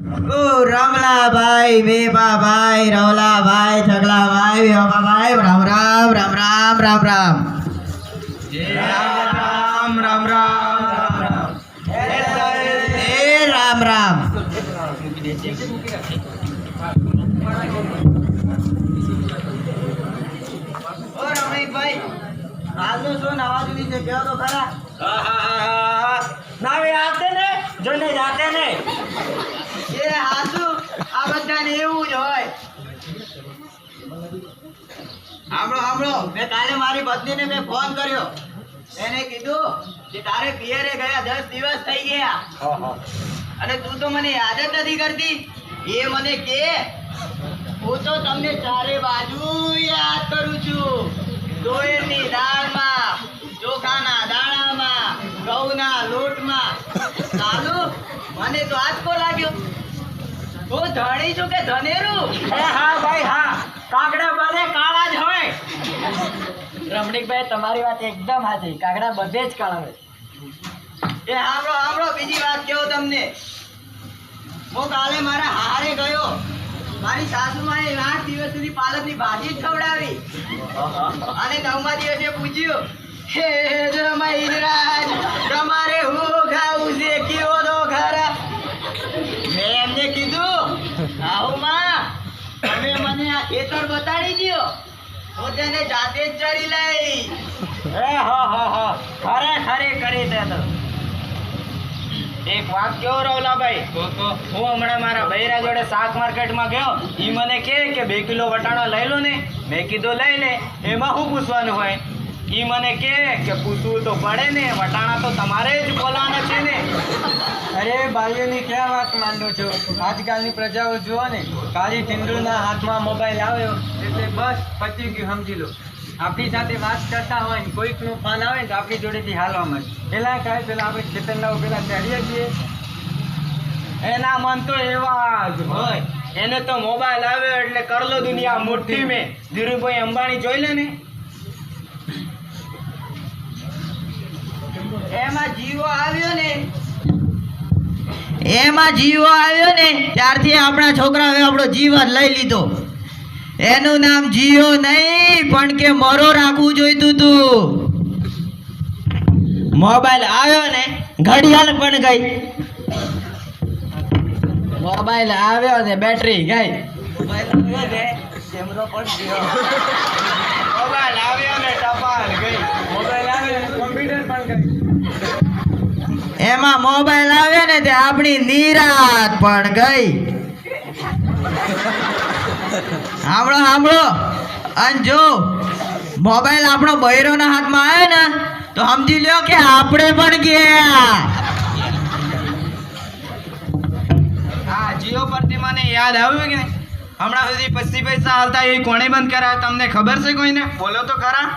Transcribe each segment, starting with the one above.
ઓ રમલાભાઈ, વેપાભાઈ, રવલાભાઈ, છગલાભાઈ, વેપાભાઈ, રામ રામ રામ રામ રામ રામ. રામ રામ રામ રામ. એ રામ રામ. ઓ રમણીકભાઈ, આજનું શું નવા જૂની છે કહો તો ખરા. નાવે આતે ને જોને જાતે ને. એ હાસુ આ બધાને એવું જ હોય. સાંભળો, મેં કાલે મારી પત્નીને મેં ફોન કર્યો. એને કીધું કે તારે પિયરે ગયા 10 દિવસ થઈ ગયા અને તું તો મને યાદ જ નથી કરતી. એ મને કે હું તો તમને ચારે બાજુ યાદ કરું છું. તુવેરની દાળમાં, ચોખાના દાણામાં, ઘઉંના લોટમાં. ચાલુ મને તો આંચકો લાગ્યો. હું ધણી છું કે ધનેરું? હા ભાઈ હા, કાગડા બધે કાળા જ હોય. રમણીકભાઈ તમારી વાત એકદમ સાચી, કાગડા બધે જ કાળા હોય. એ સાંભળો, બીજી વાત કહું તમને. હું કાલે મારા હારે ગયો. મારી સાસુમાએ 8 દિવસ સુધી પાલકની ભાજી જ ખવડાવી અને 9મા દિવસે પૂછ્યું, હે જમાઈરાજ, તમારે હું ખાવું છે કયો તો ખરા. મેં એમને કીધું, આવું માં, તમે મને આ ખેતર બતાડી દ્યો, હું તેને જાતે જ ચડી લઈ. ખરે કરી દે તો. એક વાત કેવો રવલાભાઈ, હું હમણાં મારા બૈરા જોડે શાક માર્કેટમાં ગયો. ઈ મને કે 2 કિલો વટાણા લઈ લો ને. મેં કીધું લઈ લે, એમાં શું પૂછવાનું હોય? ઈ મને કે પૂછવું તો પડે ને, વટાણા તો તમારે જ બોલવાના છે ને. અરે ભાઈઓની ક્યાં વાત માંડો છો? આજકાલની પ્રજાઓ જુઓ ને, કાળી ટીંડુના હાથમાં મોબાઈલ આવ્યો એટલે બસ પતી ગયું, સમજી લો. આપણી સાથે વાત કરતા હોય ને કોઈકનું ફોન આવે ને તો આપણી જોડેથી હાલવા મળે. પેલા કાંઈ પેલા આપણે ખેતરના પેલા ચડીએ છીએ. એના મન તો એવા જ હોય. એને તો મોબાઈલ આવ્યો એટલે કરલો દુનિયા મુઠ્ઠી મેં. ધીરુભાઈ અંબાણી જોઈ લે ને. એમાં જીવો આવ્યો ને ત્યારથી આપણા છોકરાઓએ આપણો જીવ જ લઈ લીધો. એનું નામ જીઓ નહીં પણ કે મરો રાખવું જોઈતું તું. મોબાઈલ આવ્યો ને ઘડિયાળ પણ ગઈ. મોબાઈલ આવ્યો ને બેટરી ગઈ. કેમેરો પણ ગયો. મોબાઈલ આવ્યો ને ટપાલ ગઈ. મોબાઈલ આવે ને કોમ્પ્યુટર પણ કરી. એમાં મોબાઈલ આવ્યો ને તે આપણી નિરાત પણ ગઈ. સાંભળો અને જો મોબાઈલ આપણો બૈરોના હાથમાં આવ્યો ને તો સમજી લ્યો કે આપણે પણ ગયા. હા, જીઓ પરથી મને યાદ આવ્યું કે હમણાં સુધી 25 પૈસા હાલતા એ કોણે બંધ કરાવ્યા તમને ખબર છે કોઈને? બોલો તો ખરા.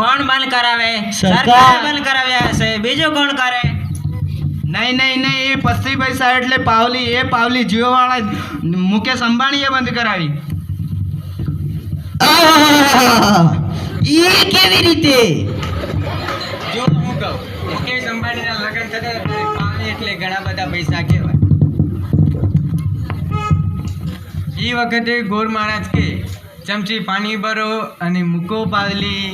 કોણ બંધ કરાવે? સરકાર બંધ કરાવ્યા હશે, બીજું કોણ કરે? નહીં એ 25 પૈસા એટલે પાવલી જીઓ વાળા મુકેશ અંબાણીએ બંધ કરાવી. ઈ કેવી રીતે? જો હું કહું, મુકેશ અંબાણીના લગ્ન થતા પાણી એટલે ઘણા બધા પૈસા કહેવાય. એ વખતે ગોર મહારાજ કે ચમચી પાણી ભરો અને મૂકો પાવલી.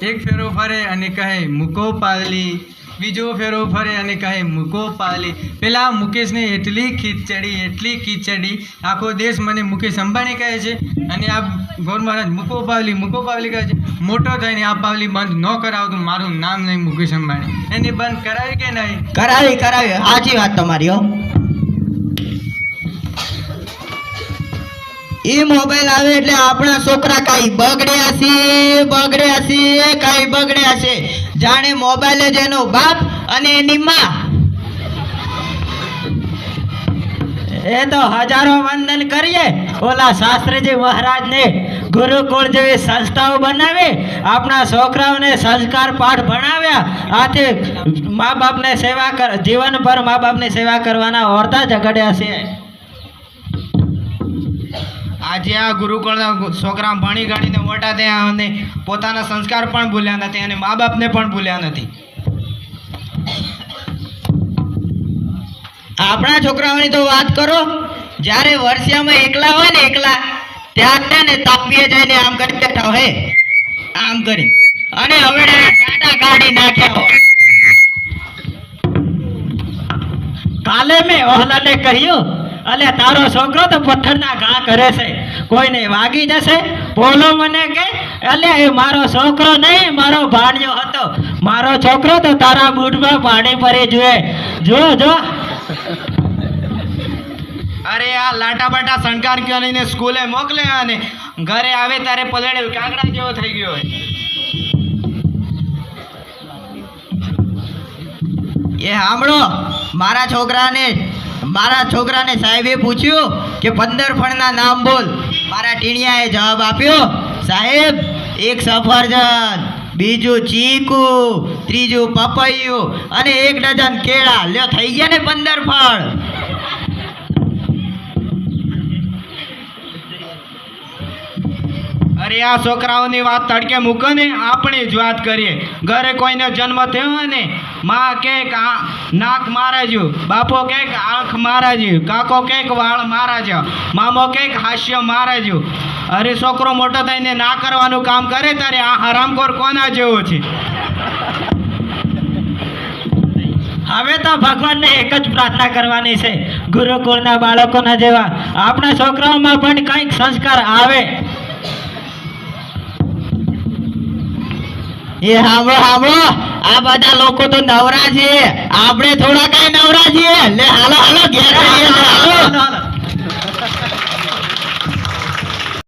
એક ફેરો ફરે અને કહે મૂકો પાવલી. બીજો ફેરો ફરે અને કહે મૂકો પાવલી. પેલા મુકેશને એટલી ખીચડી આખો દેશ મને મુકેશ અંબાણી કહે છે અને આ ગોર મહારાજ મૂકો પાવલી કહે છે. મોટો થઈને આ પાવલી બંધ ન કરાવો તો મારું નામ નહીં મુકેશ અંબાણી. એને બંધ કરાવી કે નહીં? કરાવી સાચી વાત તમારી હો. એ મોબાઈલ આવે એટલે આપણા છોકરા કાંઈ બગડ્યા છે. જાણે મોબાઈલ જ એનો બાપ અને એની માં. એ તો હજારો વંદન કરીએ ઓલા શાસ્ત્રીજી મહારાજને. ગુરુકુળ જેવી સંસ્થાઓ બનાવી આપણા છોકરાઓને સંસ્કાર પાઠ ભણાવ્યા. આથી મા બાપને જીવનભર મા બાપની સેવા કરવાના ઓરડા ઝઘડ્યા છે. આજે આ ગુરુકુળના છોકરા ભણી ગણીને મોટા થયા અને પોતાના સંસ્કાર પણ ભૂલ્યા નથી અને મા બાપને પણ ભૂલ્યા નથી. આપણા છોકરાઓની તો વાત કરો, જ્યારે વર્ષિયામાં એકલા હોય ને એકલા, ત્યારે ને તાપીએ જઈને આમ કરી બેઠા હોય, આમ કરી અને હવે ટાટા કાઢી નાખ્યા હોય. કાલે મેં ઓહલાને કહ્યું, અલે તારો છોકરો તો પથ્થરના ઘા કરે છે, કોઈને વાગી જશે. બોલો મને કે અલે એ મારો છોકરો નહીં, મારો ભાણિયો હતો. મારો છોકરો તો તારા બૂટમાં પાણી ભરી જોઈએ. જો જો અરે આ લાટા બાટા શણકાર કયો લઈને સ્કૂલે મોકલે અને ઘરે આવે ત્યારે પલળેલ કાંકડા જેવો થઈ ગયો હોય. એ સાંભળો, મારા છોકરાને સાહેબે પૂછ્યું કે 15 ફળના નામ બોલ. મારા ટીણિયાએ જવાબ આપ્યો, સાહેબ એક સફરજન, બીજું ચીકુ, ત્રીજું પપૈયું અને 1 ડઝન કેળા. લ્યો થઈ ગયા ને 15 ફળ. અરે આ છોકરાઓની વાત તડકે મૂકો ને, આપણી જ વાત કરીએ. ઘરે કોઈને જન્મ થયો હોય ને, માં કે નાક મારા જ્યું, બાપો કે આંખ મારા જ્યું, કાકો કે વાળ મારા જ્યો, મામો કે હાસ્ય મારા જ્યું. અરે છોકરો મોટો થઈને ના કરવાનું કામ કરે ત્યારે આ હરામખોર કોના જેવો છે? હવે તો ભગવાનને એક જ પ્રાર્થના કરવાની છે, ગુરુકુળના બાળકોના જેવા આપણા છોકરાઓમાં પણ કંઈક સંસ્કાર આવે. એ સાંભળો, આ બધા લોકો તો નવરા છે, આપણે થોડા કઈ નવરા છીએ. લે હાલો હાલો ઘેર જઈએ, હાલો.